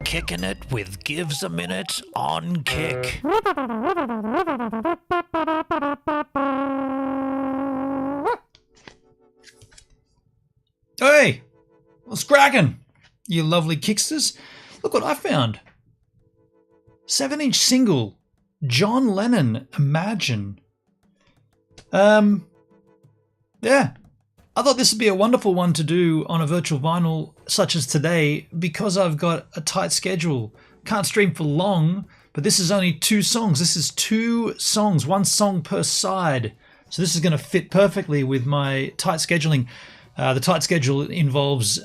Kicking it with Gives a Minute on Kick. Hey, what's cracking? You lovely kicksters. Look what I found. 7-inch single, John Lennon, Imagine. Yeah, I thought this would be a wonderful one to do on a virtual vinyl such as today because I've got a tight schedule. Can't stream for long, but this is only 2 songs. This is 2 songs, 1 song per side. So this is going to fit perfectly with my tight scheduling. The tight schedule involves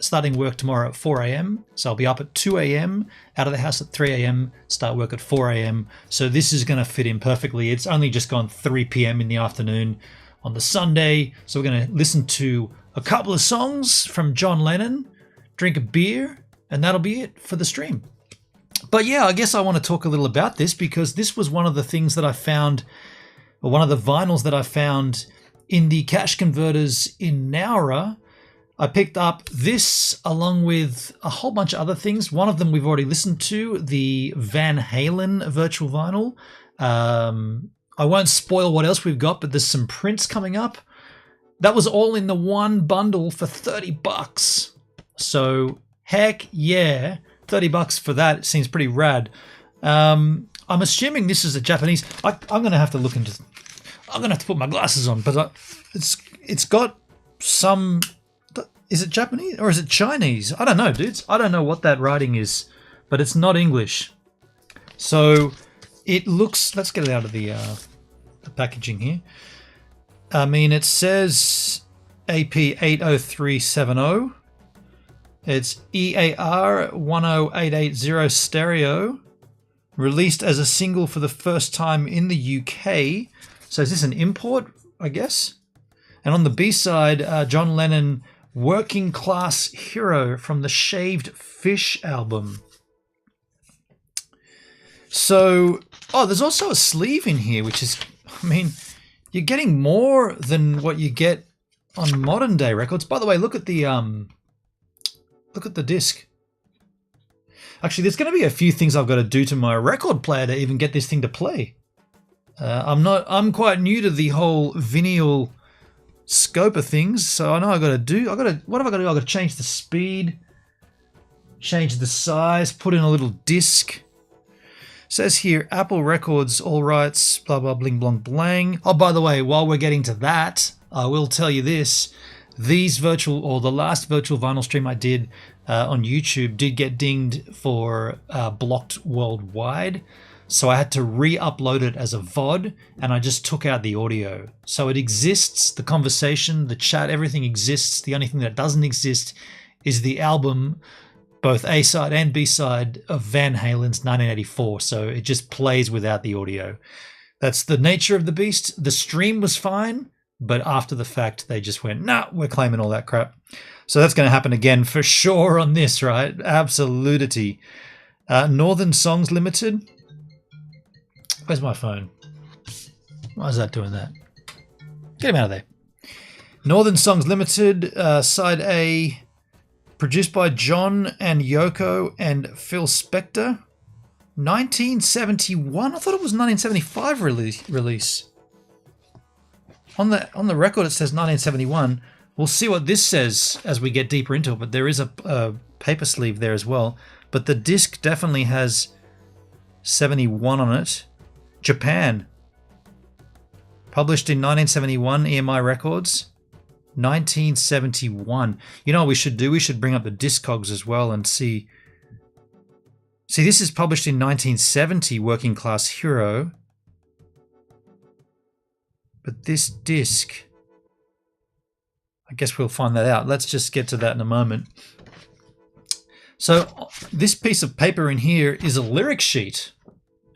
starting work tomorrow at 4 a.m. So I'll be up at 2 a.m., out of the house at 3 a.m., start work at 4 a.m. So this is going to fit in perfectly. It's only just gone 3 p.m. in the afternoon on the Sunday. So we're going to listen to a couple of songs from John Lennon, drink a beer, and that'll be it for the stream. But yeah, I guess I want to talk a little about this because this was one of the things that I found, or one of the vinyls that I found in the cash converters in Nowra. I picked up this along with a whole bunch of other things. One of them we've already listened to, the Van Halen virtual vinyl. I won't spoil what else we've got, but there's some Prince coming up. That was all in the one bundle for $30. So heck yeah, $30 for that. It seems pretty rad. I'm assuming this is a Japanese. I'm going to have to look into. I'm going to have to put my glasses on, but it's got some. Is it Japanese or is it Chinese? I don't know, dudes. I don't know what that writing is, but it's not English. So it looks. Let's get it out of the packaging here. I mean, it says AP80370. It's EAR 10880 stereo, released as a single for the first time in the UK. So is this an import, I guess? And on the B-side, John Lennon, Working Class Hero from the Shaved Fish album. So, there's also a sleeve in here, which is, I mean, you're getting more than what you get on modern day records. By the way, look at the disc. Actually, there's going to be a few things I've got to do to my record player to even get this thing to play. I'm quite new to the whole vinyl scope of things, so I know what have I got to do? I've got to change the speed, change the size, put in a little disc. It says here, Apple Records, all rights, blah, blah, bling, blong, blang. Oh, by the way, while we're getting to that, I will tell you this. The last virtual vinyl stream I did on YouTube did get dinged for blocked worldwide. So I had to re-upload it as a VOD, and I just took out the audio. So it exists, the conversation, the chat, everything exists. The only thing that doesn't exist is the album, both A-side and B-side, of Van Halen's 1984. So it just plays without the audio. That's the nature of the beast. The stream was fine, but after the fact, they just went, nah, we're claiming all that crap. So that's going to happen again for sure on this, right? Absolutity. Northern Songs Limited. Where's my phone? Why is that doing that? Get him out of there. Northern Songs Limited, Side A, produced by John and Yoko and Phil Spector. 1971? I thought it was 1975 release. On the record it says 1971. We'll see what this says as we get deeper into it, but there is a paper sleeve there as well. But the disc definitely has 71 on it. Japan. Published in 1971, EMI Records. 1971. You know what we should do? We should bring up the Discogs as well and see. See, this is published in 1970, Working Class Hero. But this disc, I guess we'll find that out. Let's just get to that in a moment. So this piece of paper in here is a lyric sheet.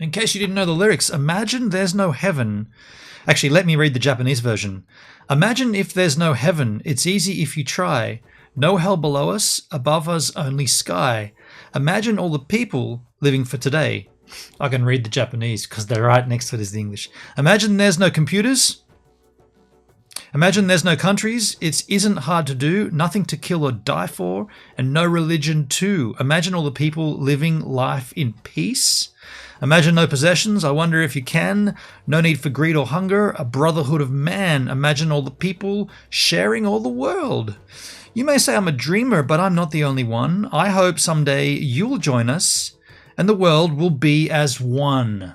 In case you didn't know the lyrics, imagine there's no heaven. Actually, let me read the Japanese version. Imagine if there's no heaven, it's easy if you try. No hell below us, above us only sky. Imagine all the people living for today. I can read the Japanese because they're right next to it is the English. Imagine there's no computers. Imagine there's no countries. It isn't hard to do. Nothing to kill or die for. And no religion too. Imagine all the people living life in peace. Imagine no possessions. I wonder if you can. No need for greed or hunger. A brotherhood of man. Imagine all the people sharing all the world. You may say I'm a dreamer, but I'm not the only one. I hope someday you'll join us and the world will be as one.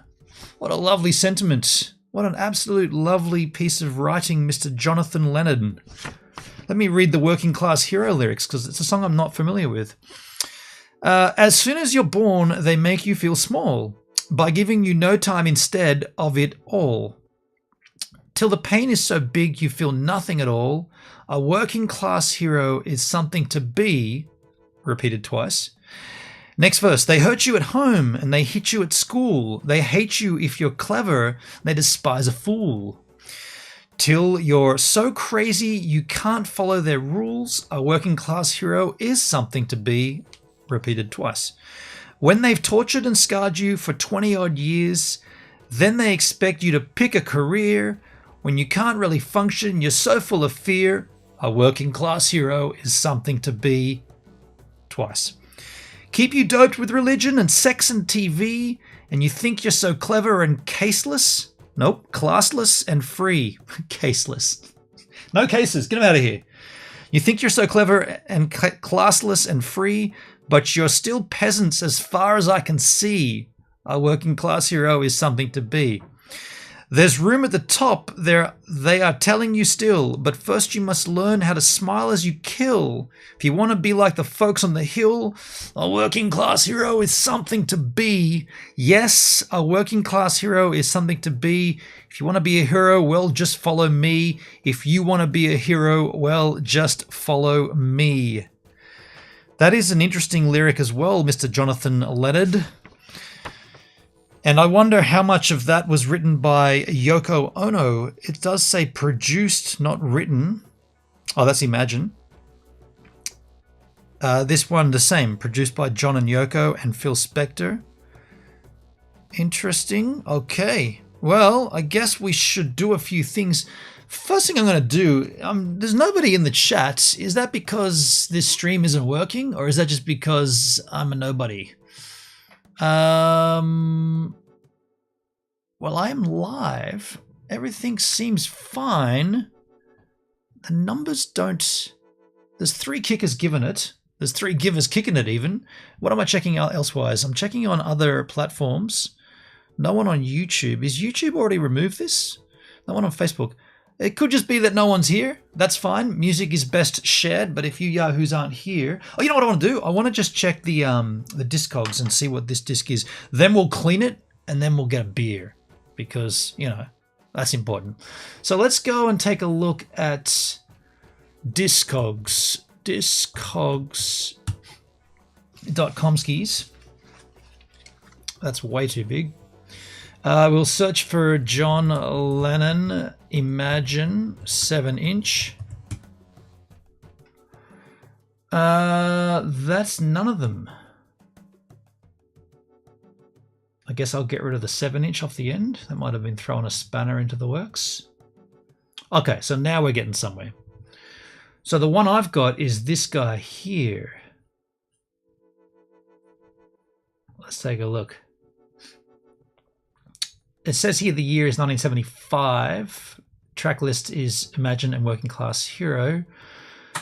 What a lovely sentiment. What an absolute lovely piece of writing, Mr. Jonathan Lennon. Let me read the Working Class Hero lyrics because it's a song I'm not familiar with. As soon as you're born, they make you feel small by giving you no time instead of it all. Till the pain is so big you feel nothing at all. A working class hero is something to be, repeated twice. Next verse, they hurt you at home and they hit you at school. They hate you if you're clever, they despise a fool. Till you're so crazy you can't follow their rules. A working class hero is something to be, repeated twice. When they've tortured and scarred you for 20 odd years, then they expect you to pick a career. When you can't really function, you're so full of fear. A working class hero is something to be, twice. Keep you doped with religion and sex and TV, and you think you're so clever and caseless? Nope, classless and free. Caseless. No cases, get them out of here. You think you're so clever and classless and free, but you're still peasants as far as I can see. A working class hero is something to be. There's room at the top, they are telling you still, but first you must learn how to smile as you kill. If you want to be like the folks on the hill, a working class hero is something to be. Yes, a working class hero is something to be. If you want to be a hero, well, just follow me. If you want to be a hero, well, just follow me. That is an interesting lyric as well, Mr. Jonathan Leonard. And I wonder how much of that was written by Yoko Ono. It does say produced, not written. Oh, that's Imagine. This one, the same. Produced by John and Yoko and Phil Spector. Interesting. Okay. Well, I guess we should do a few things. First thing I'm going to do, there's nobody in the chat. Is that because this stream isn't working? Or is that just because I'm a nobody? Well, I am live. Everything seems fine. The numbers don't... There's 3 kickers given it. There's 3 givers kicking it even. What am I checking out elsewise? I'm checking on other platforms. No one on YouTube. Is YouTube already removed this? No one on Facebook. It could just be that no one's here. That's fine. Music is best shared, but if you yahoos aren't here... Oh, you know what I want to do? I want to just check the Discogs and see what this disc is. Then we'll clean it, and then we'll get a beer. Because, you know, that's important. So let's go and take a look at Discogs. Discogs.comskis. That's way too big. We'll search for John Lennon Imagine 7-inch. That's none of them. I guess I'll get rid of the 7-inch off the end. That might have been throwing a spanner into the works. Okay, so now we're getting somewhere. So the one I've got is this guy here. Let's take a look. It says here the year is 1975. Track list is Imagine and Working Class Hero.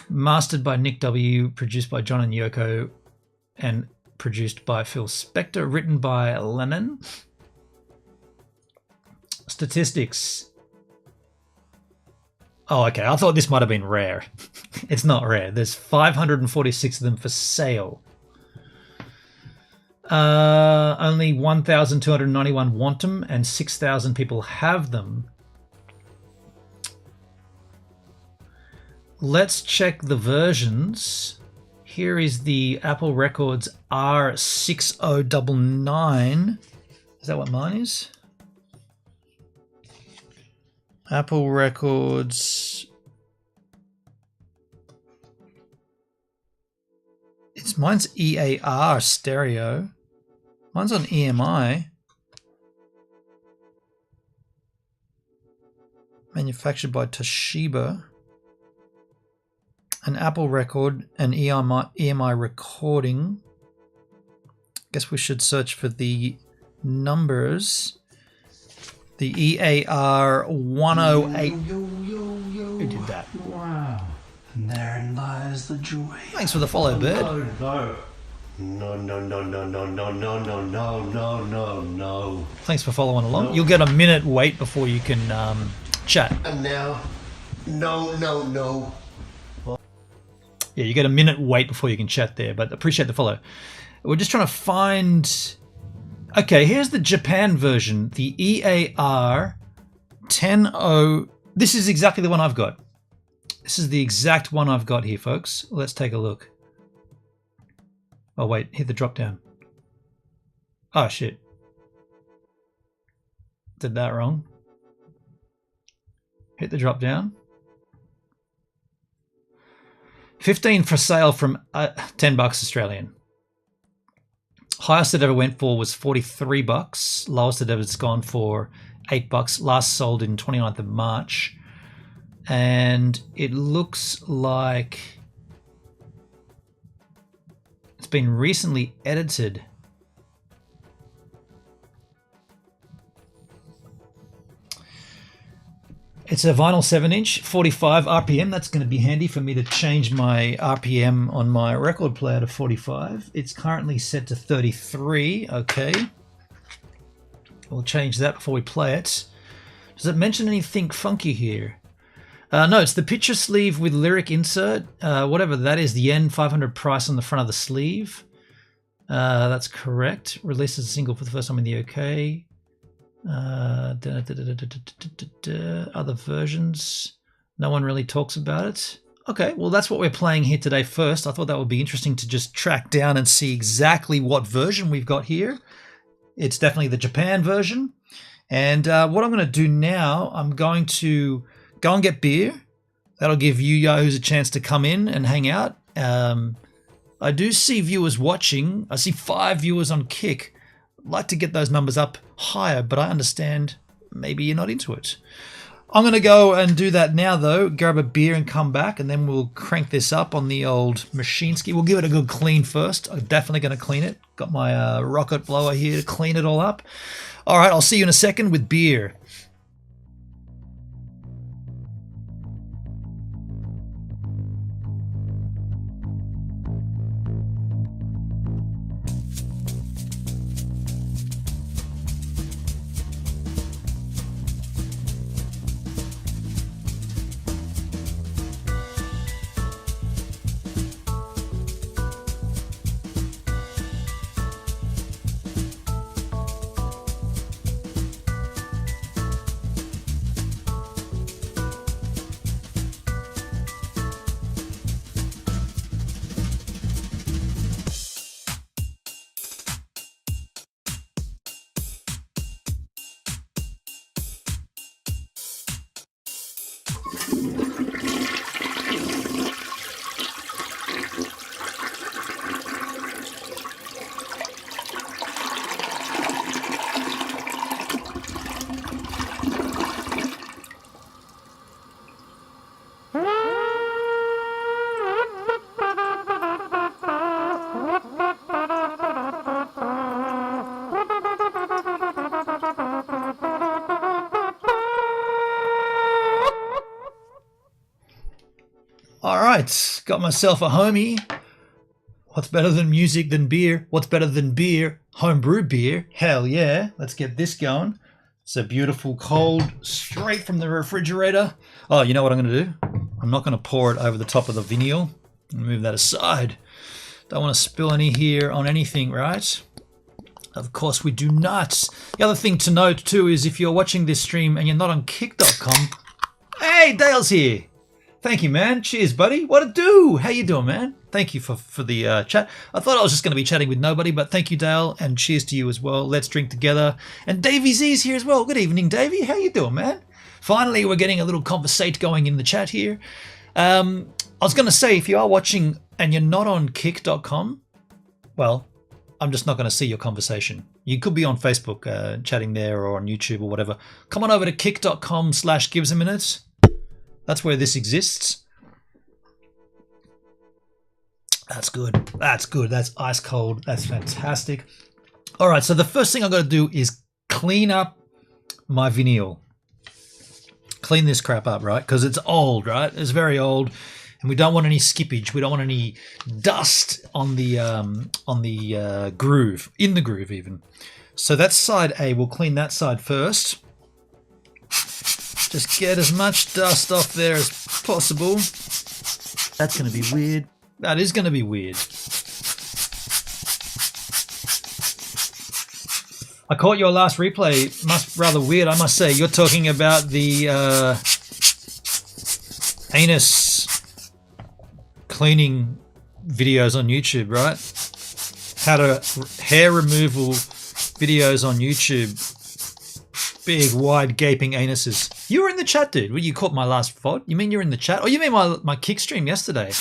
Mastered by Nick W. Produced by John and Yoko. And produced by Phil Spector. Written by Lennon. Statistics. Oh, okay. I thought this might have been rare. It's not rare. There's 546 of them for sale. Only 1,291 want them and 6,000 people have them. Let's check the versions. Here is the Apple Records R6099. Is that what mine is? Apple Records. Mine's EAR stereo. Mine's on EMI. Manufactured by Toshiba. An Apple record, an EMI recording. Guess we should search for the numbers. The EAR 108. Who did that? Wow. And therein lies the joy. Thanks for the follow, Bird. No. Thanks for following along. No. You'll get a minute wait before you can chat. And now, no. Yeah, you get a minute wait before you can chat there, but appreciate the follow. We're just trying to find... Okay, here's the Japan version, the EAR 10.0. This is exactly the one I've got. This is the exact one I've got here, folks. Let's take a look. Oh, wait, hit the drop down. Oh, shit. Did that wrong. Hit the drop down. 15 for sale from $10 Australian. Highest it ever went for was $43. Lowest it ever's gone for $8. Last sold in 29th of March. And it looks like it's been recently edited. It's a vinyl 7-inch, 45 RPM. That's going to be handy for me to change my RPM on my record player to 45. It's currently set to 33. Okay. We'll change that before we play it. Does it mention anything funky here? No, it's the picture sleeve with lyric insert. Whatever that is, the yen 500 price on the front of the sleeve. That's correct. Released as a single for the first time in the UK. Other versions. No one really talks about it. Okay, well that's what we're playing here today first. I thought that would be interesting to just track down and see exactly what version we've got here. It's definitely the Japan version. And what I'm going to do now, I'm going to go and get beer. That'll give you yahoos a chance to come in and hang out. I do see viewers watching. I see 5 viewers on Kick. I'd like to get those numbers up higher, but I understand maybe you're not into it. I'm going to go and do that now, though. Grab a beer and come back, and then we'll crank this up on the old machine ski. We'll give it a good clean first. I'm definitely going to clean it. Got my rocket blower here to clean it all up. All right, I'll see you in a second with beer. Alright, got myself a homie. What's better than music than beer? What's better than beer? Homebrew beer. Hell yeah, let's get this going. It's a beautiful cold, straight from the refrigerator. Oh, you know what I'm going to do? I'm not going to pour it over the top of the vinyl. Move that aside. Don't want to spill any here on anything, right? Of course we do not. The other thing to note too is if you're watching this stream and you're not on kick.com. Hey, Dale's here. Thank you, man. Cheers, buddy. What it do? How you doing, man? Thank you for the chat. I thought I was just going to be chatting with nobody, but thank you, Dale, and cheers to you as well. Let's drink together. And Davey Z's here as well. Good evening, Davey. How you doing, man? Finally, we're getting a little conversate going in the chat here. I was going to say, if you are watching and you're not on kick.com, well, I'm just not going to see your conversation. You could be on Facebook chatting there or on YouTube or whatever. Come on over to kick.com/givesaminute. That's where this exists. That's good. That's good. That's ice cold. That's fantastic. All right, so the first thing I've got to do is clean up my vinyl. Clean this crap up, right? Because it's old, right? It's very old, and we don't want any skippage. We don't want any dust on the groove, in the groove even. So that's side A. We'll clean that side first. Just get as much dust off there as possible. That's going to be weird. That is going to be weird. I caught your last replay. Rather weird, I must say. You're talking about the anus cleaning videos on YouTube, right? How to hair removal videos on YouTube. Big, wide, gaping anuses. You were in the chat, dude. Well, you caught my last VOD? You mean you're in the chat? Oh, you mean my Kick stream yesterday?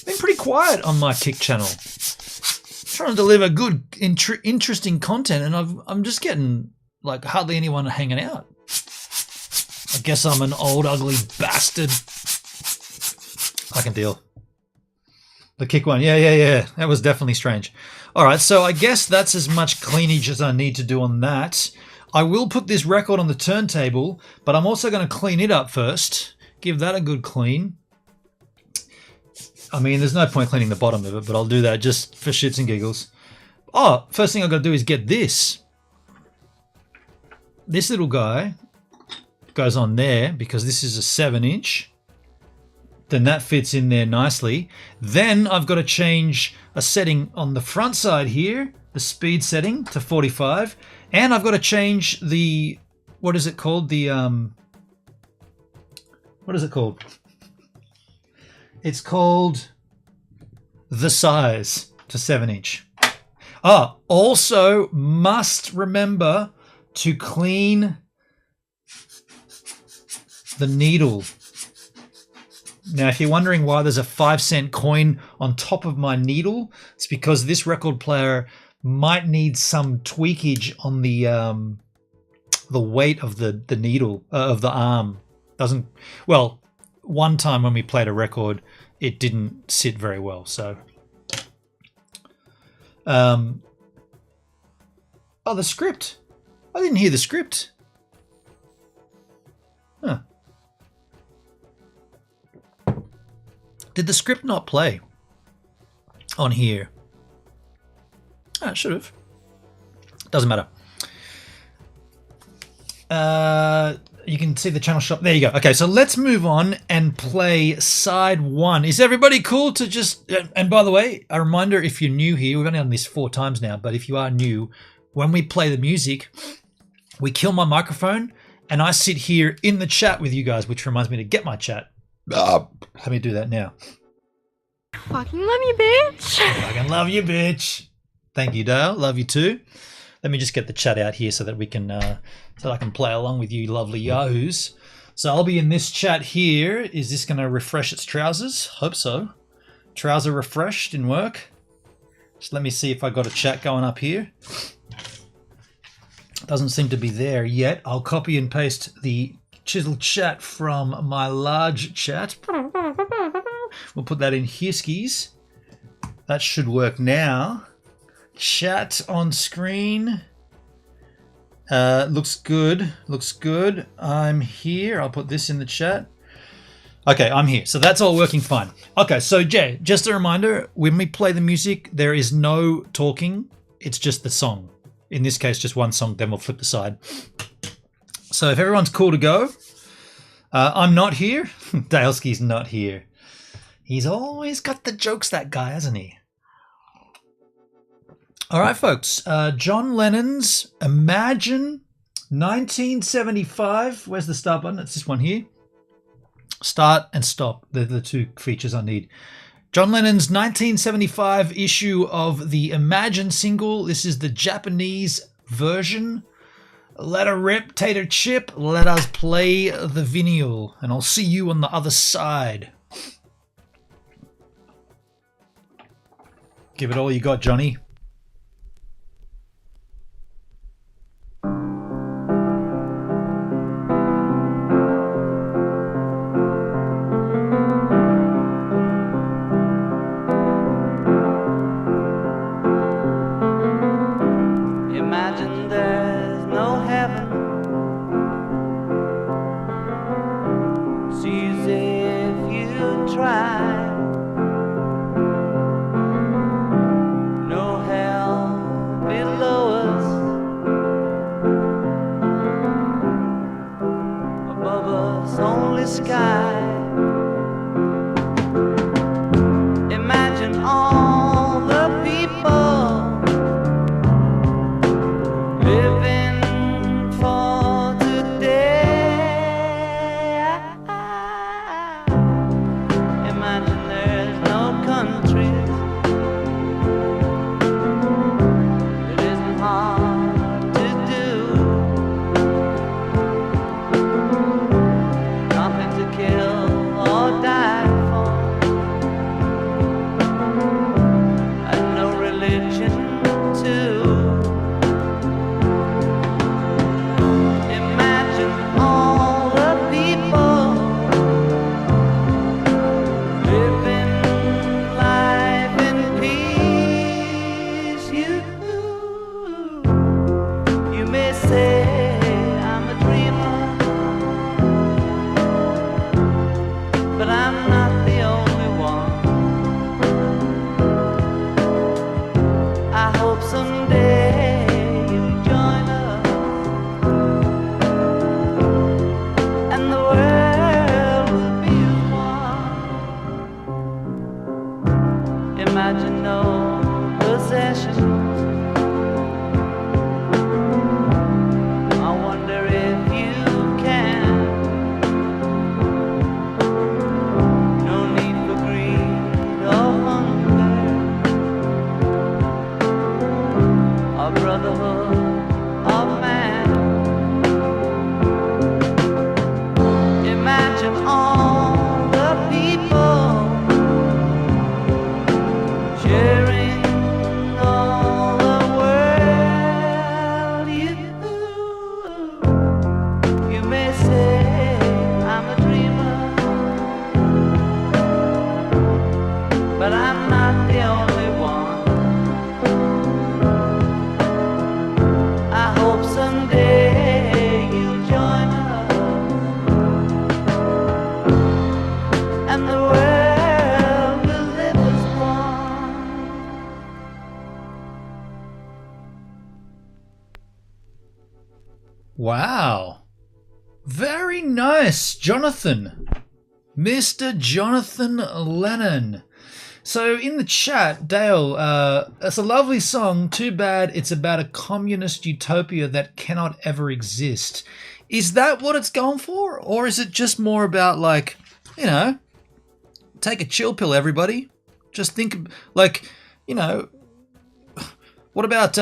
Been pretty quiet on my Kick channel. Trying to deliver good, interesting content, and I'm just getting like hardly anyone hanging out. I guess I'm an old, ugly bastard. I can deal. The Kick one, yeah. That was definitely strange. All right, so I guess that's as much cleanage as I need to do on that. I will put this record on the turntable, but I'm also going to clean it up first. Give that a good clean. I mean, there's no point cleaning the bottom of it, but I'll do that just for shits and giggles. Oh, first thing I've got to do is get this. This little guy goes on there because this is a 7-inch. Then that fits in there nicely. Then I've got to change a setting on the front side here, the speed setting to 45. And I've got to change the, what is it called? What is it called? It's called the size to 7-inch. Ah, also must remember to clean the needle. Now, if you're wondering why there's a 5-cent coin on top of my needle, it's because this record player might need some tweakage on the weight of the needle of the arm. Doesn't, well, one time when we played a record, it didn't sit very well. So, oh, the script. I didn't hear the script. Huh. Did the script not play on here? Oh, it should have. Doesn't matter. You can see the channel shop. There you go. Okay, so let's move on and play side 1. Is everybody cool to just... And by the way, a reminder, if you're new here, we've only done this 4 times now, but if you are new, when we play the music, we kill my microphone and I sit here in the chat with you guys, which reminds me to get my chat. Let me do that now. Fucking love you, bitch. Fucking love you, bitch. Thank you, Dale. Love you too. Let me just get the chat out here so that we can, so I can play along with you lovely yahoos. So I'll be in this chat here. Is this going to refresh its trousers? Hope so. Trouser refresh didn't work. Just let me see if I got a chat going up here. Doesn't seem to be there yet. I'll copy and paste the chiseled chat from my large chat. We'll put that in here skis. That should work now. Chat on screen. Looks good. Looks good. I'm here. I'll put this in the chat. Okay, I'm here. So that's all working fine. Okay, so Jay, just a reminder, when we play the music, there is no talking. It's just the song. In this case, just one song, then we'll flip the side. So if everyone's cool to go, I'm not here. Daleski's not here. He's always got the jokes, that guy, hasn't he? All right, folks. John Lennon's Imagine 1975. Where's the start button? It's this one here. Start and stop. They're the 2 features I need. John Lennon's 1975 issue of the Imagine single. This is the Japanese version. Let her rip, tater chip. Let us play the vinyl. And I'll see you on the other side. Give it all you got, Johnny. Imagine there's no heaven. See as if you try. No imagine no possessions. I wonder if you can. No need for greed or hunger, or brotherhood of man. Imagine all the people sharing all the world. You may say I'm a dreamer, but I'm not the only one. I hope someday you'll join us, and the world will live as one. Wow. Very nice, Jonathan. Mr. Jonathan Lennon. So in the chat, Dale, it's a lovely song. Too bad it's about a communist utopia that cannot ever exist. Is that what it's going for? Or is it just more about, like, you know, take a chill pill, everybody. Just think, like, you know, what about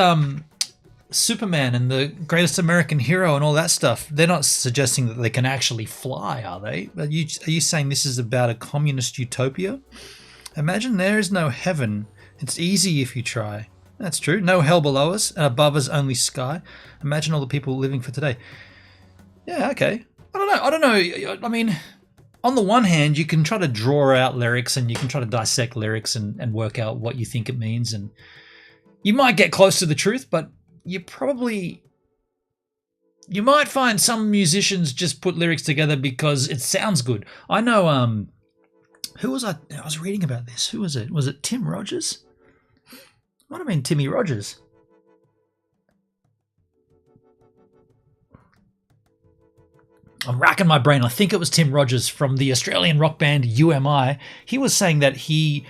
Superman and the greatest American hero and all that stuff? They're not suggesting that they can actually fly, are they? Are you saying this is about a communist utopia? Imagine there is no heaven. It's easy if you try. That's true. No hell below us, and above us only sky. Imagine all the people living for today. Yeah, okay. I don't know. I mean, on the one hand, you can try to draw out lyrics and you can try to dissect lyrics and work out what you think it means, and you might get close to the truth, but you might find some musicians just put lyrics together because it sounds good. I know, who was I was reading about this. Who was it? Was it Tim Rogers? Might have been Timmy Rogers. I'm racking my brain. I think it was Tim Rogers from the Australian rock band UMI. He was saying that he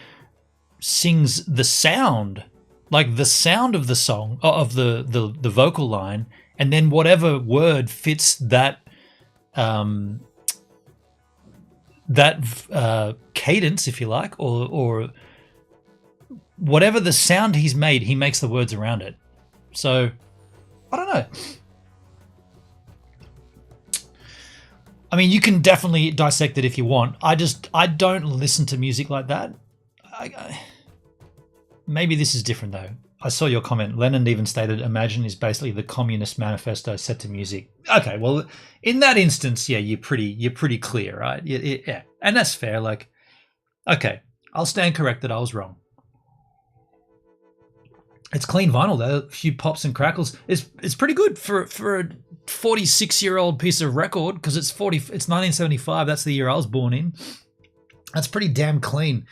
sings the sound, like the sound of the song, of the vocal line, and then whatever word fits that cadence, if you like, or whatever the sound he's made, he makes the words around it. So I don't know. I mean, you can definitely dissect it if you want. I don't listen to music like that. Maybe this is different though. I saw your comment. Lennon even stated, "Imagine" is basically the Communist Manifesto set to music. Okay, well, in that instance, yeah, you're pretty clear, right? Yeah, and that's fair. Like, okay, I'll stand corrected. I was wrong. It's clean vinyl though. A few pops and crackles. It's pretty good for a 46-year-old piece of record, because it's 1975. That's the year I was born in. That's pretty damn clean.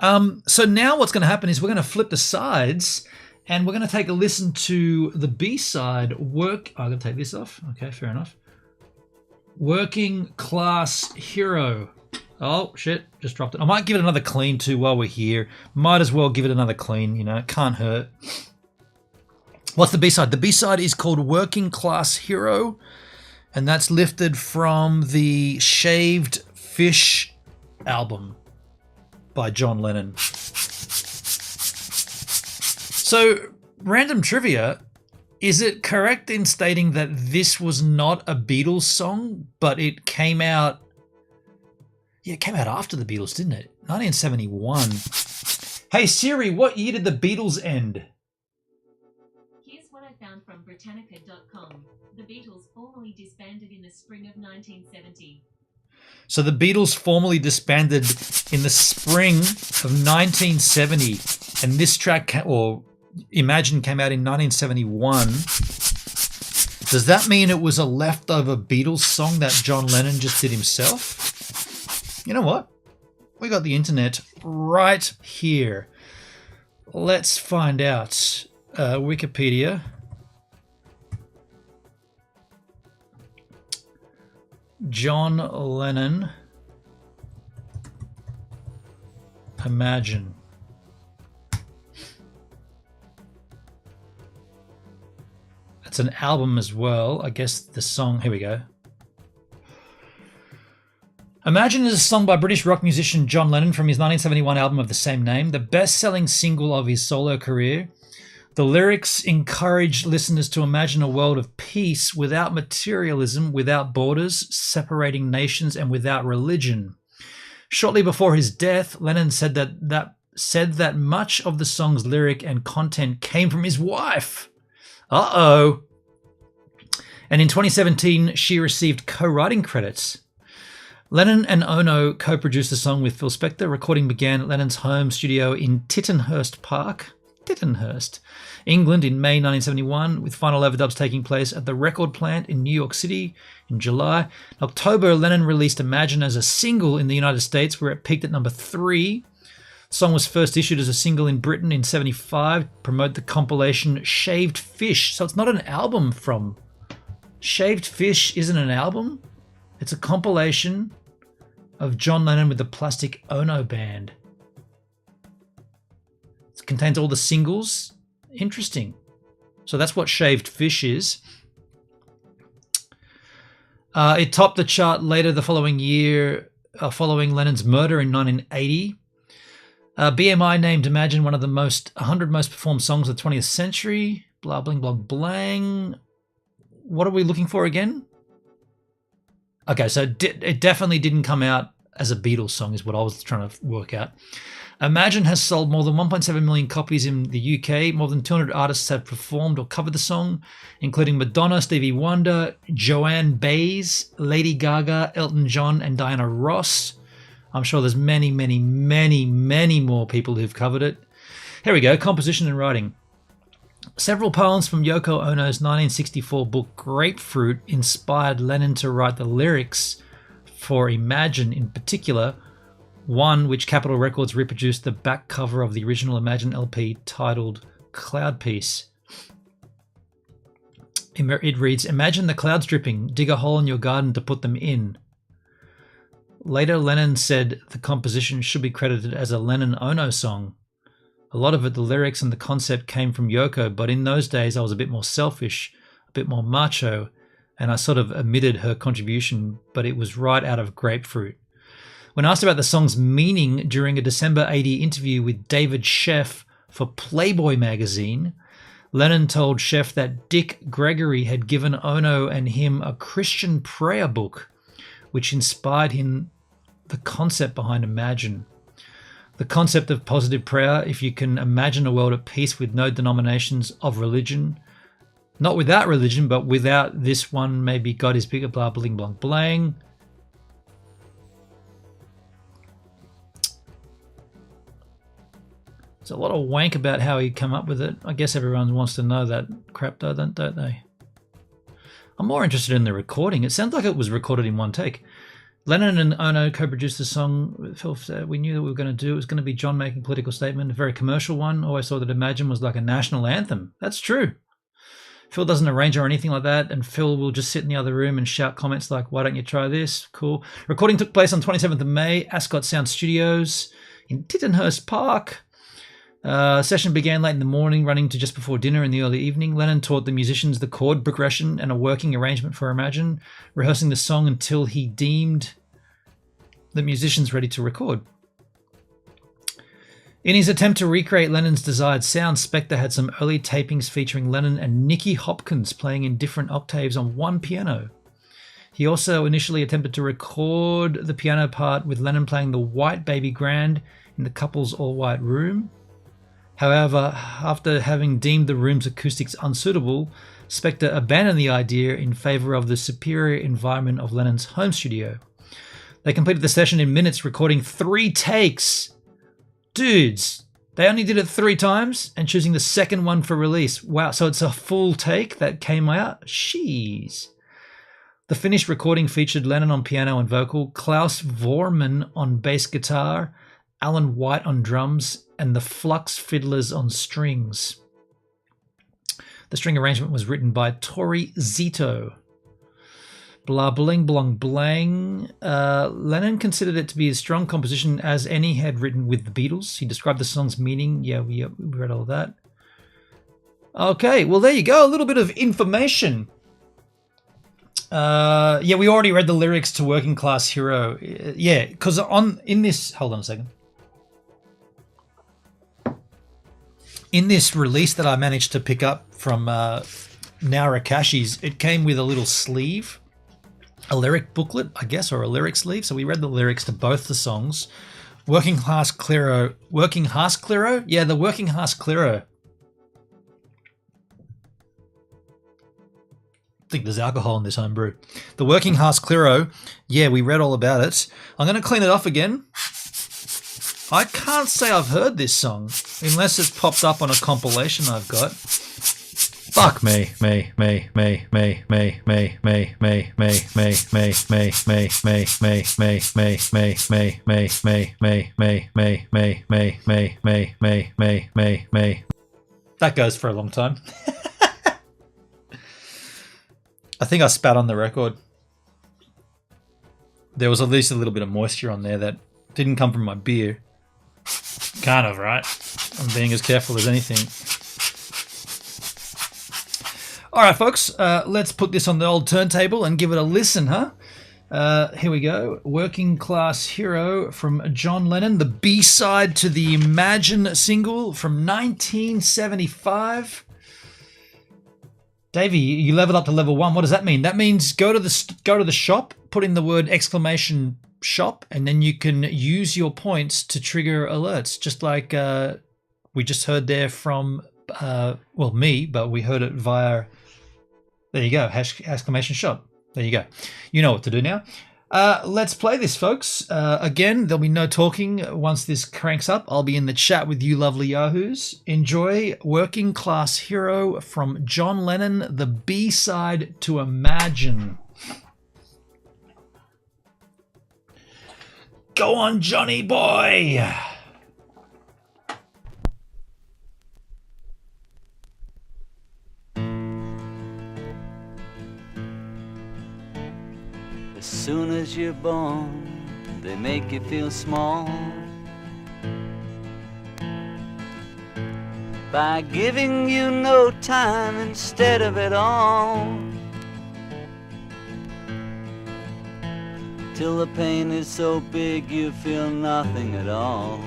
So now what's going to happen is we're going to flip the sides, and we're going to take a listen to the B-side. I'm going to take this off. Okay, fair enough. Working Class Hero. Oh, shit, just dropped it. I might give it another clean too while we're here. Might as well give it another clean, it can't hurt. What's the B-side? The B-side is called Working Class Hero, and that's lifted from the Shaved Fish album by John Lennon. So, random trivia, is it correct in stating that this was not a Beatles song, but it came out... Yeah, it came out after the Beatles, didn't it? 1971. Hey Siri, what year did the Beatles end? Here's what I found from Britannica.com. The Beatles formally disbanded in the spring of 1970. So the Beatles formally disbanded in the spring of 1970, and this track, Imagine, came out in 1971. Does that mean it was a leftover Beatles song that John Lennon just did himself? You know what? We got the internet right here. Let's find out. Wikipedia. John Lennon. Imagine. it's an album as well. I guess the song, here we go. Imagine is a song by British rock musician John Lennon from his 1971 album of the same name, the best-selling single of his solo career. The lyrics encourage listeners to imagine a world of peace without materialism, without borders, separating nations, and without religion. Shortly before his death, Lennon said that much of the song's lyric and content came from his wife. Uh-oh. And in 2017, she received co-writing credits. Lennon and Ono co-produced the song with Phil Spector. Recording began at Lennon's home studio in Tittenhurst Park, England in May 1971, with final overdubs taking place at the record plant in New York City in July. In October, Lennon released Imagine as a single in the United States, where it peaked at number 3. The song was first issued as a single in Britain in 1975 to promote the compilation Shaved Fish. So it's not an album from... Shaved Fish isn't an album? It's a compilation of John Lennon with the Plastic Ono Band. It contains all the singles. Interesting. So that's what Shaved Fish is. It topped the chart later the following year, following Lennon's murder in 1980. BMI named Imagine one of the 100 most performed songs of the 20th century. Blah, bling, blah, blang. What are we looking for again? Okay, so it definitely didn't come out as a Beatles song is what I was trying to work out. Imagine has sold more than 1.7 million copies in the UK. More than 200 artists have performed or covered the song, including Madonna, Stevie Wonder, Joanne Baez, Lady Gaga, Elton John, and Diana Ross. I'm sure there's many, many, many, many more people who've covered it. Here we go, composition and writing. Several poems from Yoko Ono's 1964 book Grapefruit inspired Lennon to write the lyrics for Imagine in particular, one which Capitol Records reproduced the back cover of the original Imagine LP titled Cloud Piece. It reads, "Imagine the clouds dripping, dig a hole in your garden to put them in." Later, Lennon said the composition should be credited as a Lennon-Ono song. A lot of it, the lyrics and the concept, came from Yoko, but in those days I was a bit more selfish, a bit more macho, and I sort of omitted her contribution, but it was right out of Grapefruit. When asked about the song's meaning during a December 80 interview with David Sheff for Playboy magazine, Lennon told Sheff that Dick Gregory had given Ono and him a Christian prayer book, which inspired him the concept behind Imagine. The concept of positive prayer, if you can imagine a world at peace with no denominations of religion, not without religion, but without this one, maybe God is bigger, blah, bling, blang, blang. There's a lot of wank about how he come up with it. I guess everyone wants to know that crap, though, don't they? I'm more interested in the recording. It sounds like it was recorded in one take. Lennon and Ono co-produced the song. Phil said, "We knew that we were going to do it was going to be John making a political statement, a very commercial one. Always thought that Imagine was like a national anthem." That's true. Phil doesn't arrange or anything like that, and Phil will just sit in the other room and shout comments like, "Why don't you try this?" Cool. Recording took place on 27th of May, Ascot Sound Studios in Tittenhurst Park. Session began late in the morning, running to just before dinner in the early evening. Lennon taught the musicians the chord progression and a working arrangement for Imagine, rehearsing the song until he deemed the musicians ready to record. In his attempt to recreate Lennon's desired sound, Spector had some early tapings featuring Lennon and Nicky Hopkins playing in different octaves on one piano. He also initially attempted to record the piano part with Lennon playing the White Baby Grand in the couple's all-white room. However, after having deemed the room's acoustics unsuitable, Spector abandoned the idea in favour of the superior environment of Lennon's home studio. They completed the session in minutes, recording 3 takes. Dudes, they only did it 3 times and choosing the second one for release. Wow, so it's a full take that came out? Jeez. The finished recording featured Lennon on piano and vocal, Klaus Vormann on bass guitar, Alan White on drums, and the Flux Fiddlers on strings. The string arrangement was written by Tori Zito. Blah bling blong blang. Lennon considered it to be a strong composition as any had written with the Beatles. He described the song's meaning. Yeah, we read all that. Okay, well there you go. A little bit of information. Yeah, we already read the lyrics to Working Class Hero. Yeah, because in this, hold on a second. In this release that I managed to pick up from Naurakashi's, it came with a little sleeve, a lyric booklet, I guess, or a lyric sleeve. So we read the lyrics to both the songs. Working Class Clero. Yeah, the Working Class Clero. I think there's alcohol in this homebrew. The Working Class Clero. Yeah, we read all about it. I'm going to clean it off again. I can't say I've heard this song unless it's popped up on a compilation I've got. Fuck me. That goes for a long time. I think I spat on the record. There was at least a little bit of moisture on there that didn't come from my beer. Kind of, right? I'm being as careful as anything. All right, folks, let's put this on the old turntable and give it a listen, huh? Here we go. Working Class Hero from John Lennon, the B-side to the Imagine single from 1975. Davey, you leveled up to level 1. What does that mean? That means go to the shop, put in the word exclamation shop, and then you can use your points to trigger alerts, just like we just heard there from well, me, but we heard it via, there you go, exclamation shop. There you go. You know what to do now. Let's play this, folks. Again, there'll be no talking once this cranks up. I'll be in the chat with you lovely yahoos. Enjoy Working Class Hero from John Lennon, the B-side to Imagine. Go on, Johnny boy! As soon as you're born, they make you feel small by giving you no time instead of it all, till the pain is so big you feel nothing at all.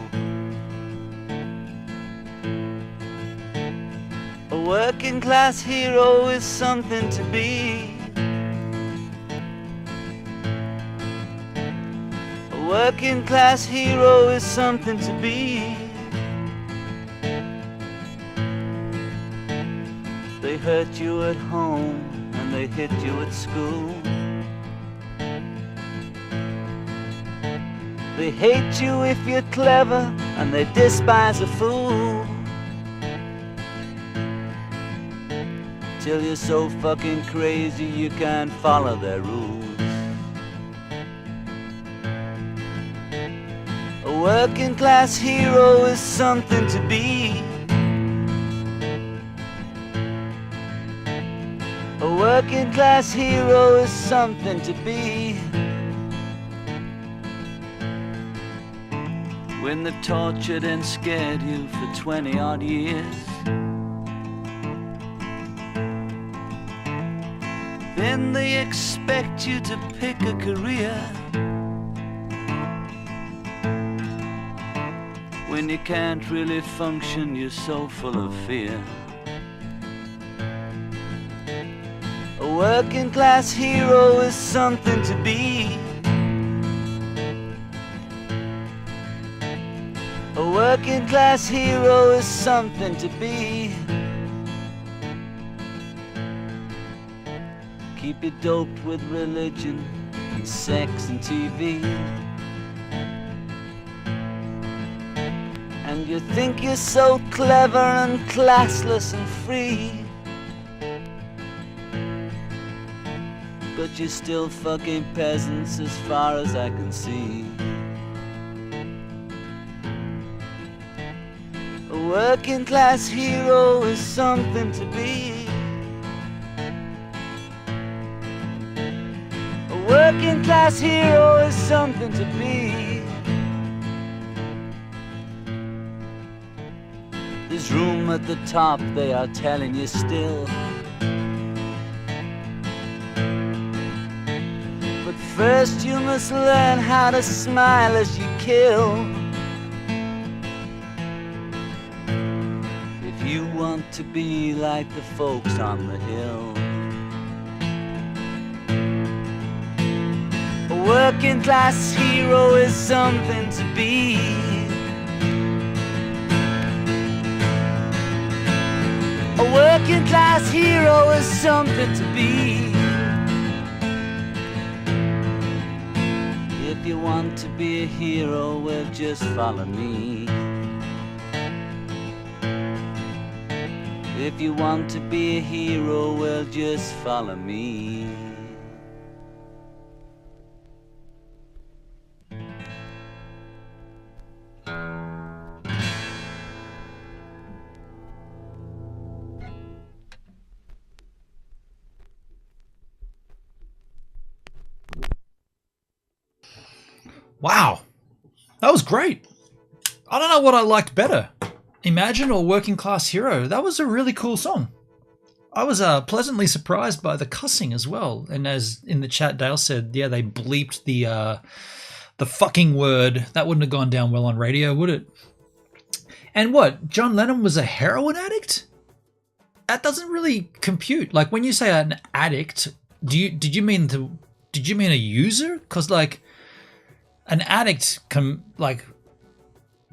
A working class hero is something to be. A working class hero is something to be. They hurt you at home and they hit you at school. They hate you if you're clever and they despise a fool, till you're so fucking crazy you can't follow their rules. A working class hero is something to be. A working class hero is something to be. When they've tortured and scared you for 20 odd years, then they expect you to pick a career. When you can't really function, you're so full of fear. A working class hero is something to be. A working class hero is something to be. Keep you doped with religion and sex and TV, and you think you're so clever and classless and free, but you're still fucking peasants as far as I can see. A working class hero is something to be. A working class hero is something to be. There's There's room at the top, they are telling you still. But first you must learn how to smile as you kill. If you want to be like the folks on the hill. A working class hero is something to be. A working class hero is something to be. If you want to be a hero, well, just follow me. If you want to be a hero, well, just follow me. Wow, that was great. I don't know what I liked better, Imagine or Working Class Hero. That was a really cool song. I was pleasantly surprised by the cussing as well. And as in the chat, Dale said, yeah, they bleeped the fucking word. That wouldn't have gone down well on radio, would it? And what? John Lennon was a heroin addict? That doesn't really compute. Like when you say an addict, did you mean a user? Because like an addict can, like,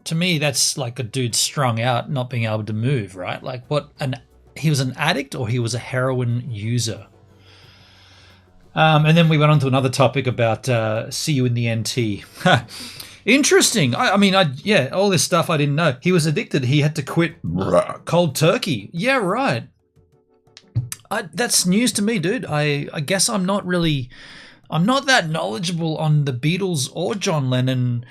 to me that's like a dude strung out, not being able to move, right? Like he was an addict or he was a heroin user. And then we went on to another topic about see you in the NT. Interesting. I mean, all this stuff I didn't know. He was addicted. He had to quit cold turkey. Yeah, right. That's news to me, dude. I guess I'm not that knowledgeable on the Beatles or John Lennon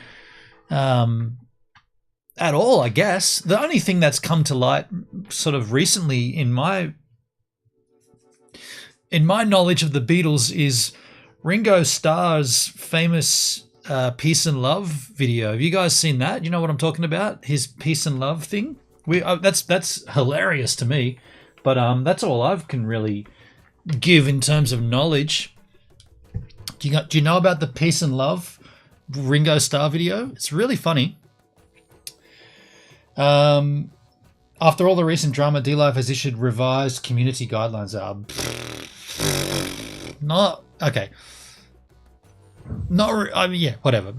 at all, I guess. The only thing that's come to light sort of recently in my knowledge of the Beatles is Ringo Starr's famous Peace and Love video. Have you guys seen that? You know what I'm talking about? His Peace and Love thing? That's hilarious to me. But that's all I can really give in terms of knowledge. Do you know about the Peace and Love Ringo Starr video? It's really funny. After all the recent drama, D-Live has issued revised community guidelines. Whatever.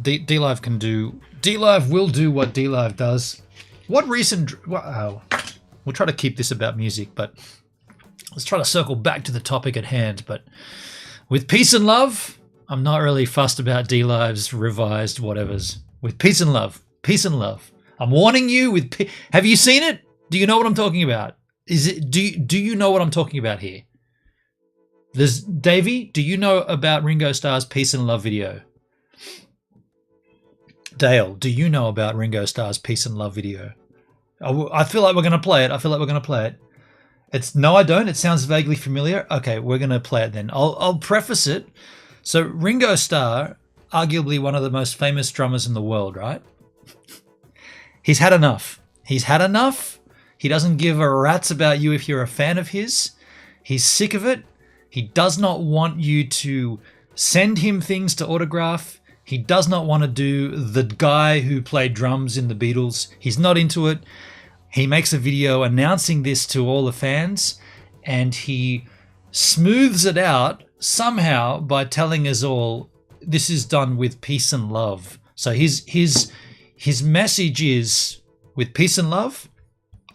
D-Live will do what D-Live does. What recent... we'll try to keep this about music, but let's try to circle back to the topic at hand. But with Peace and Love, I'm not really fussed about D-Live's revised whatevers. With Peace and Love. I'm warning you. Have you seen it? Do you know what I'm talking about? Do you know what I'm talking about here? Davey, do you know about Ringo Starr's Peace and Love video? Dale, do you know about Ringo Starr's Peace and Love video? I feel like we're going to play it. No, I don't. It sounds vaguely familiar. Okay, we're going to play it then. I'll preface it. So Ringo Starr, arguably one of the most famous drummers in the world, right? He's had enough. He doesn't give a rat's about you if you're a fan of his. He's sick of it. He does not want you to send him things to autograph. He does not want to do the guy who played drums in the Beatles. He's not into it. He makes a video announcing this to all the fans, and he smooths it out somehow by telling us all this is done with peace and love. So his message is, with peace and love,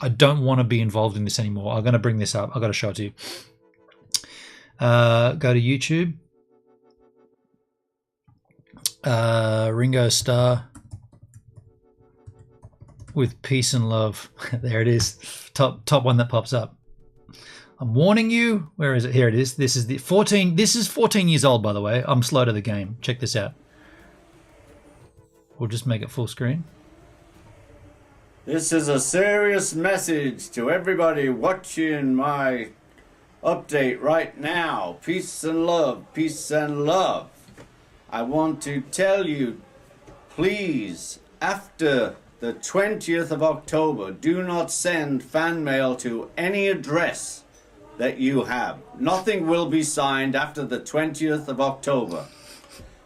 I don't want to be involved in this anymore. I'm going to bring this up. I've got to show it to you. Go to YouTube. Ringo Starr with peace and love. There it is. Top one that pops up. I'm warning you. Where is it? Here it is. This is 14 years old, by the way. I'm slow to the game. Check this out. We'll just make it full screen. This is a serious message to everybody watching my update right now. Peace and love, peace and love. I want to tell you, please, after the 20th of October, do not send fan mail to any address that you have. Nothing will be signed after the 20th of October.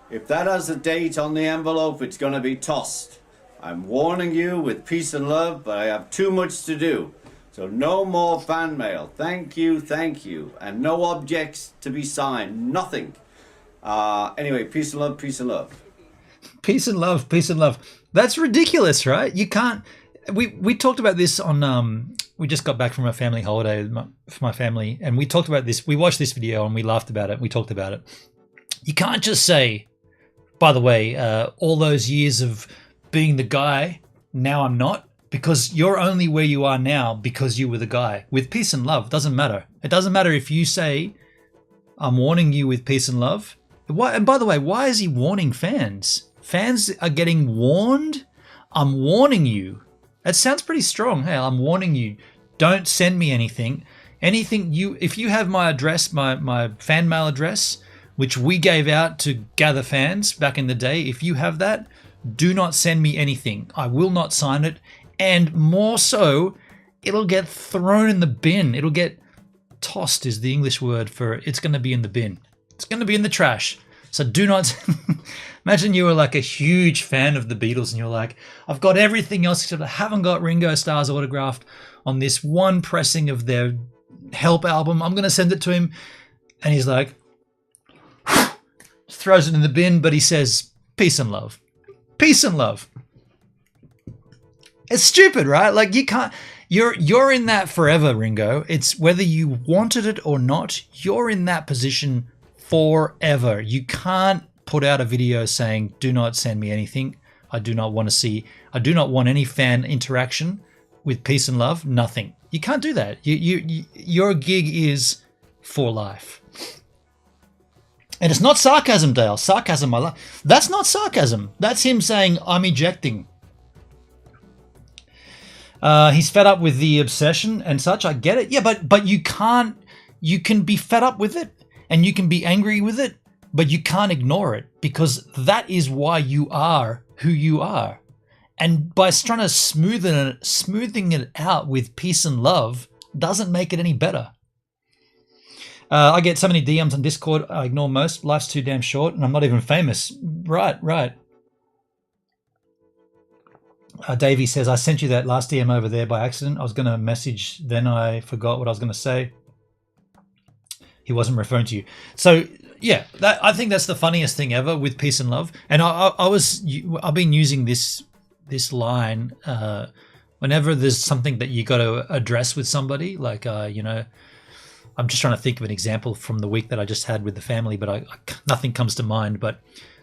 If that has a date on the envelope, it's going to be tossed. I'm warning you with peace and love, but I have too much to do. So no more fan mail. Thank you, and no objects to be signed. Nothing. Anyway, peace and love, peace and love. Peace and love, peace and love. That's ridiculous, right? You can't. We talked about this on. We just got back from a family holiday for my family, and we talked about this. We watched this video and we laughed about it. We talked about it. You can't just say, by the way, all those years of being the guy, now I'm not, because you're only where you are now because you were the guy. With peace and love, doesn't matter. It doesn't matter if you say, I'm warning you with peace and love. Why? And by the way, why is he warning fans? Fans are getting warned? I'm warning you. That sounds pretty strong. Hey, I'm warning you. Don't send me anything. If you have my address, my fan mail address, which we gave out to gather fans back in the day, if you have that, do not send me anything. I will not sign it. And more so, it'll get thrown in the bin. It'll get tossed is the English word for it's going to be in the bin. It's going to be in the trash. So do not... Imagine you were like a huge fan of the Beatles and you're like, I've got everything else except I haven't got Ringo Starr's autographed on this one pressing of their Help album. I'm going to send it to him. And he's like, throws it in the bin, but he says, peace and love. Peace and love. It's stupid, right? Like you can't... You're in that forever, Ringo. It's whether you wanted it or not, you're in that position forever. You can't put out a video saying, do not send me anything. I do not want any fan interaction with peace and love. Nothing. You can't do that. Your gig is for life. And it's not sarcasm, Dale. Sarcasm, my love. That's not sarcasm. That's him saying, I'm ejecting. He's fed up with the obsession and such. I get it. Yeah, but you can't. You can be fed up with it and you can be angry with it, but you can't ignore it because that is why you are who you are. And by trying to smoothing it out with peace and love doesn't make it any better. I get so many DMs on Discord. I ignore most. Life's too damn short, and I'm not even famous. Right. Davey says, I sent you that last DM over there by accident. I was going to message, then I forgot what I was going to say. He wasn't referring to you. So, yeah, I think that's the funniest thing ever with peace and love. And I've been using this line whenever there's something that you got to address with somebody. Like, I'm just trying to think of an example from the week that I just had with the family, but nothing comes to mind. But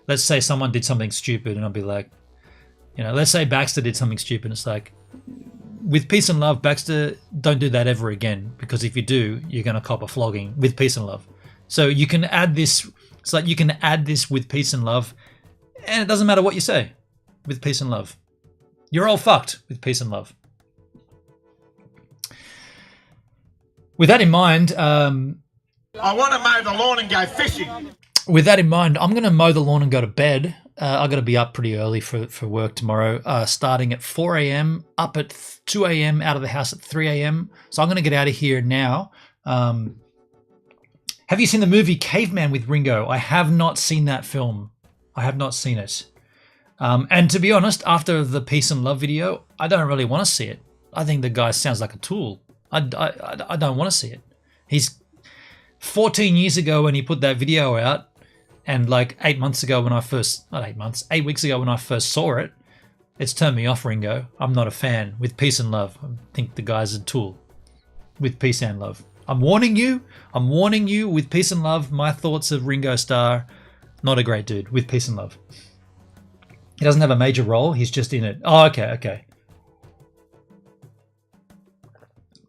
let's say someone did something stupid, and I'll be like, let's say Baxter did something stupid. It's like, with peace and love, Baxter, don't do that ever again, because if you do, you're going to cop a flogging with peace and love. So you can add this. It's like you can add this with peace and love, and it doesn't matter what you say with peace and love. You're all fucked with peace and love. With that in mind, I want to mow the lawn and go fishing. With that in mind, I'm going to mow the lawn and go to bed. I got to be up pretty early for work tomorrow, starting at 4 a.m., up at 2 a.m., out of the house at 3 a.m. So I'm going to get out of here now. Have you seen the movie Caveman with Ringo? I have not seen that film. I have not seen it. And to be honest, after the Peace and Love video, I don't really want to see it. I think the guy sounds like a tool. I don't want to see it. He's 14 years ago when he put that video out, and like 8 weeks ago when I first saw it, it's turned me off, Ringo. I'm not a fan. With peace and love, I think the guy's a tool. With peace and love. I'm warning you with peace and love. My thoughts of Ringo Starr, not a great dude. With peace and love. He doesn't have a major role. He's just in it. Oh, okay.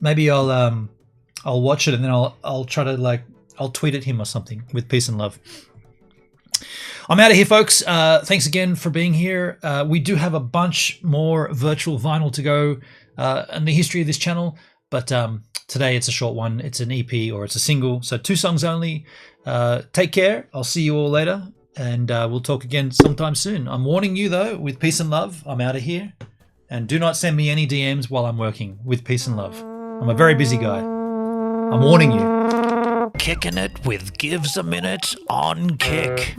Maybe I'll watch it and then I'll try to I'll tweet at him or something with peace and love. I'm out of here, folks. Thanks again for being here. We do have a bunch more virtual vinyl to go in the history of this channel, but today it's a short one. It's an EP or it's a single, so 2 songs only. Take care. I'll see you all later, and we'll talk again sometime soon. I'm warning you, though, with peace and love. I'm out of here, And do not send me any DMs while I'm working, with peace and love. I'm a very busy guy. I'm warning you. Kicking it with Gives a Minute on Kick.